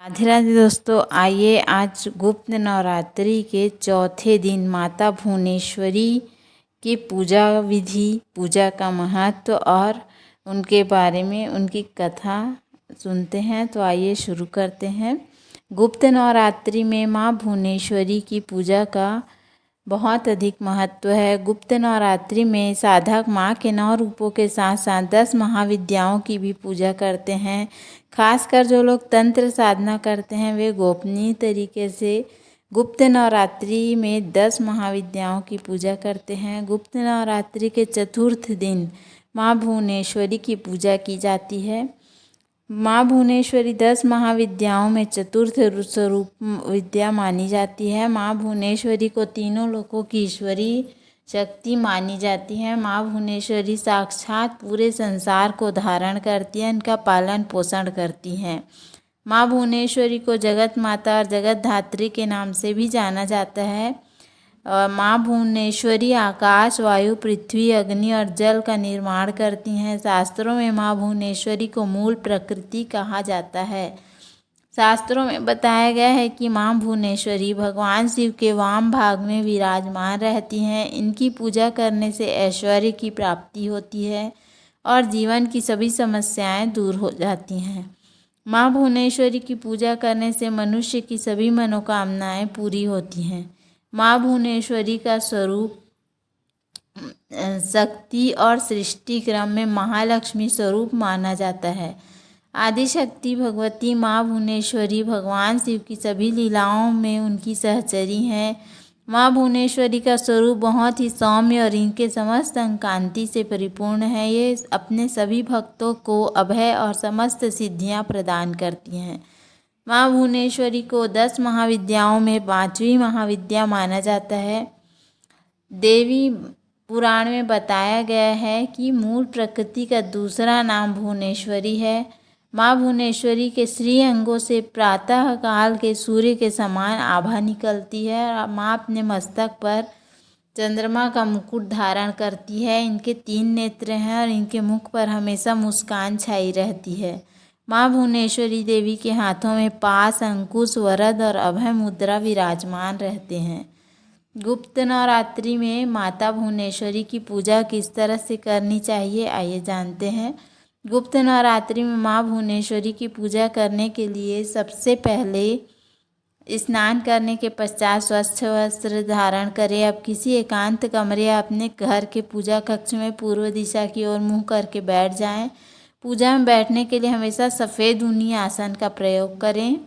राधे राधे दोस्तों, आइए आज गुप्त नवरात्रि के चौथे दिन माता भुवनेश्वरी की पूजा विधि, पूजा का महत्व और उनके बारे में उनकी कथा सुनते हैं। तो आइए शुरू करते हैं। गुप्त नवरात्रि में माँ भुवनेश्वरी की पूजा का बहुत अधिक महत्व है। गुप्त नवरात्रि में साधक माँ के 9 रूपों के साथ साथ 10 महाविद्याओं की भी पूजा करते हैं। खासकर जो लोग तंत्र साधना करते हैं वे गोपनीय तरीके से गुप्त नवरात्रि में 10 महाविद्याओं की पूजा करते हैं। गुप्त नवरात्रि के चतुर्थ दिन माँ भुवनेश्वरी की पूजा की जाती है। माँ भुवनेश्वरी 10 महाविद्याओं में चतुर्थ स्वरूप विद्या मानी जाती है। माँ भुवनेश्वरी को तीनों लोकों की ईश्वरी शक्ति मानी जाती है। माँ भुवनेश्वरी साक्षात पूरे संसार को धारण करती है, इनका पालन पोषण करती हैं। माँ भुवनेश्वरी को जगत माता और जगत धात्री के नाम से भी जाना जाता है। माँ भुवनेश्वरी आकाश, वायु, पृथ्वी, अग्नि और जल का निर्माण करती हैं। शास्त्रों में माँ भुवनेश्वरी को मूल प्रकृति कहा जाता है। शास्त्रों में बताया गया है कि माँ भुवनेश्वरी भगवान शिव के वाम भाग में विराजमान रहती हैं। इनकी पूजा करने से ऐश्वर्य की प्राप्ति होती है और जीवन की सभी समस्याएं दूर हो जाती हैं। माँ भुवनेश्वरी की पूजा करने से मनुष्य की सभी मनोकामनाएं पूरी होती हैं। माँ भुवनेश्वरी का स्वरूप शक्ति और सृष्टि क्रम में महालक्ष्मी स्वरूप माना जाता है। आदिशक्ति भगवती माँ भुवनेश्वरी भगवान शिव की सभी लीलाओं में उनकी सहचरी हैं। माँ भुवनेश्वरी का स्वरूप बहुत ही सौम्य और इनके समस्त अंग कांति से परिपूर्ण है। ये अपने सभी भक्तों को अभय और समस्त सिद्धियाँ प्रदान करती हैं। माँ भुवनेश्वरी को 10 महाविद्याओं में 5वीं महाविद्या माना जाता है। देवी पुराण में बताया गया है कि मूल प्रकृति का दूसरा नाम भुवनेश्वरी है। माँ भुवनेश्वरी के श्री अंगों से प्रातः काल के सूर्य के समान आभा निकलती है और माँ अपने मस्तक पर चंद्रमा का मुकुट धारण करती है। इनके 3 नेत्र हैं और इनके मुख पर हमेशा मुस्कान छाई रहती है। माँ भुवनेश्वरी देवी के हाथों में पास, अंकुश, वरद और अभय मुद्रा विराजमान रहते हैं। गुप्त नवरात्रि में माता भुवनेश्वरी की पूजा किस तरह से करनी चाहिए, आइए जानते हैं। गुप्त नवरात्रि में माँ भुवनेश्वरी की पूजा करने के लिए सबसे पहले स्नान करने के पश्चात स्वच्छ वस्त्र धारण करें। अब किसी एकांत कमरे या अपने घर के पूजा कक्ष में पूर्व दिशा की ओर मुँह करके बैठ जाएं। पूजा में बैठने के लिए हमेशा सफ़ेद ऊनी आसन का प्रयोग करें।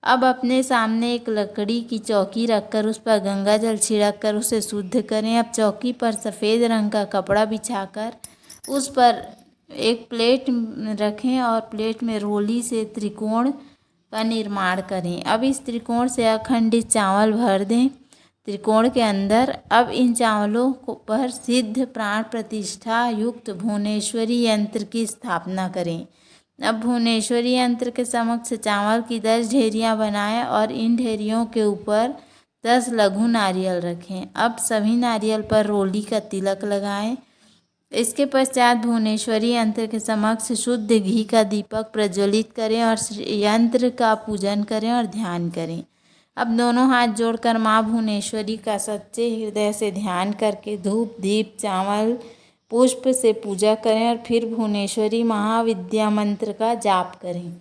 अब अपने सामने एक लकड़ी की चौकी रखकर उस पर गंगा जल छिड़क कर उसे शुद्ध करें। अब चौकी पर सफ़ेद रंग का कपड़ा बिछाकर उस पर एक प्लेट रखें और प्लेट में रोली से त्रिकोण का निर्माण करें। अब इस त्रिकोण से अखंडित चावल भर दें त्रिकोण के अंदर। अब इन चावलों पर सिद्ध प्राण प्रतिष्ठा युक्त भुवनेश्वरी यंत्र की स्थापना करें। अब भुवनेश्वरी यंत्र के समक्ष चावल की 10 ढेरियाँ बनाएं और इन ढेरियों के ऊपर 10 लघु नारियल रखें। अब सभी नारियल पर रोली का तिलक लगाएं। इसके पश्चात भुवनेश्वरी यंत्र के समक्ष शुद्ध घी का दीपक प्रज्वलित करें और यंत्र का पूजन करें और ध्यान करें। अब दोनों हाथ जोड़कर माँ भुवनेश्वरी का सच्चे हृदय से ध्यान करके धूप, दीप, चावल, पुष्प से पूजा करें और फिर भुवनेश्वरी महाविद्या मंत्र का जाप करें।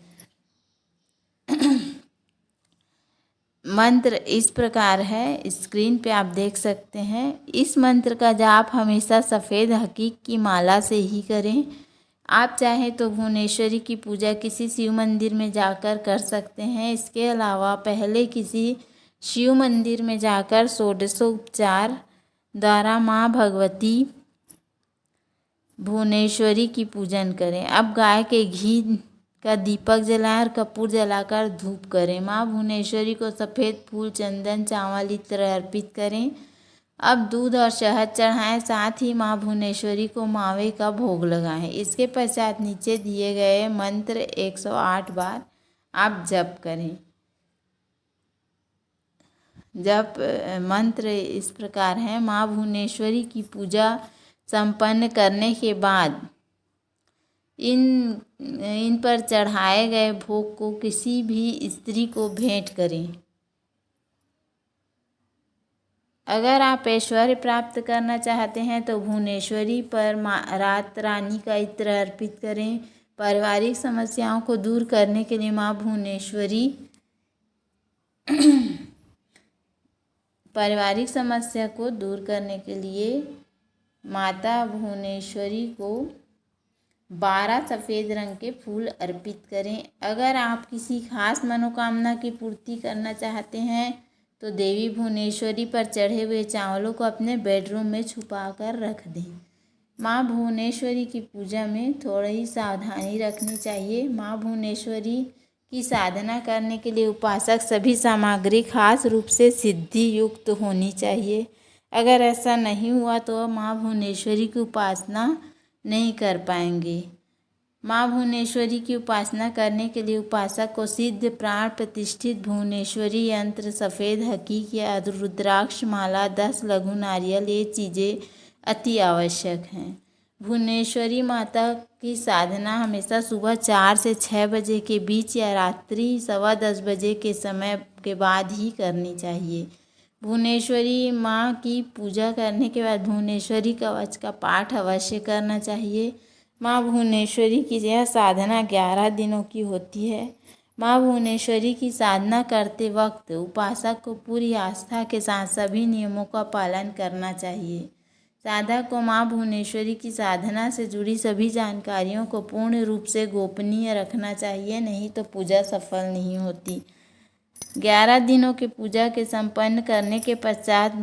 मंत्र इस प्रकार है, स्क्रीन पे आप देख सकते हैं। इस मंत्र का जाप हमेशा सफ़ेद हकीक की माला से ही करें। आप चाहें तो भुवनेश्वरी की पूजा किसी शिव मंदिर में जाकर कर सकते हैं। इसके अलावा पहले किसी शिव मंदिर में जाकर षोडशोपचार द्वारा माँ भगवती भुवनेश्वरी की पूजन करें। अब गाय के घी का दीपक जलाएं और कपूर जलाकर धूप करें। माँ भुवनेश्वरी को सफ़ेद फूल, चंदन, चावल इत्र अर्पित करें। अब दूध और शहद चढ़ाएं। साथ ही माँ भुवनेश्वरी को मावे का भोग लगाएं। इसके पश्चात नीचे दिए गए मंत्र 108 बार आप जप करें। जप मंत्र इस प्रकार है। माँ भुवनेश्वरी की पूजा संपन्न करने के बाद इन पर चढ़ाए गए भोग को किसी भी स्त्री को भेंट करें। अगर आप ऐश्वर्य प्राप्त करना चाहते हैं तो भुवनेश्वरी पर रात रानी का इत्र अर्पित करें। पारिवारिक समस्याओं को दूर करने के लिए माँ भुवनेश्वरी पारिवारिक समस्या को दूर करने के लिए माता भुवनेश्वरी को 12 सफ़ेद रंग के फूल अर्पित करें। अगर आप किसी खास मनोकामना की पूर्ति करना चाहते हैं तो देवी भुवनेश्वरी पर चढ़े हुए चावलों को अपने बेडरूम में छुपा कर रख दें। माँ भुवनेश्वरी की पूजा में थोड़ी सावधानी रखनी चाहिए। माँ भुवनेश्वरी की साधना करने के लिए उपासक सभी सामग्री खास रूप से सिद्धि युक्त होनी चाहिए। अगर ऐसा नहीं हुआ तो माँ भुवनेश्वरी की उपासना नहीं कर पाएंगे। माँ भुवनेश्वरी की उपासना करने के लिए उपासक को सिद्ध प्राण प्रतिष्ठित भुवनेश्वरी यंत्र, सफ़ेद हकीक या रुद्राक्ष माला, 10 लघु नारियल, ये चीज़ें अति आवश्यक हैं। भुवनेश्वरी माता की साधना हमेशा सुबह 4 से 6 बजे के बीच या रात्रि 10:15 बजे के समय के बाद ही करनी चाहिए। भुवनेश्वरी माँ की पूजा करने के बाद भुवनेश्वरी कवच का पाठ अवश्य करना चाहिए। माँ भुवनेश्वरी की यह साधना 11 दिनों की होती है। माँ भुवनेश्वरी की साधना करते वक्त उपासक को पूरी आस्था के साथ सभी नियमों का पालन करना चाहिए। साधक को माँ भुवनेश्वरी की साधना से जुड़ी सभी जानकारियों को पूर्ण रूप से गोपनीय रखना चाहिए, नहीं तो पूजा सफल नहीं होती। 11 दिनों की पूजा के संपन्न करने के पश्चात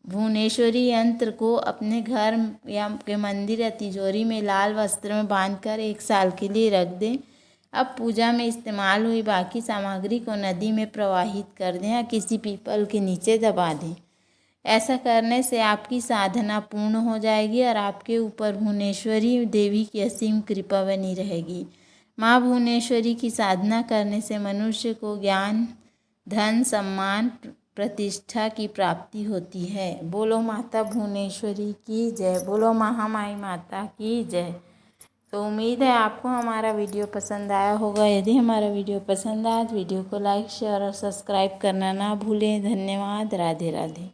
भुवनेश्वरी यंत्र को अपने घर या के मंदिर या तिजोरी में लाल वस्त्र में बांधकर 1 साल के लिए रख दें। अब पूजा में इस्तेमाल हुई बाकी सामग्री को नदी में प्रवाहित कर दें या किसी पीपल के नीचे दबा दें। ऐसा करने से आपकी साधना पूर्ण हो जाएगी और आपके ऊपर भुवनेश्वरी देवी की असीम कृपा बनी रहेगी। माँ भुवनेश्वरी की साधना करने से मनुष्य को ज्ञान, धन, सम्मान, प्रतिष्ठा की प्राप्ति होती है। बोलो माता भुवनेश्वरी की जय। बोलो महामाई माता की जय। तो उम्मीद है आपको हमारा वीडियो पसंद आया होगा। यदि हमारा वीडियो पसंद आया तो वीडियो को लाइक, शेयर और सब्सक्राइब करना ना भूलें। धन्यवाद। राधे राधे।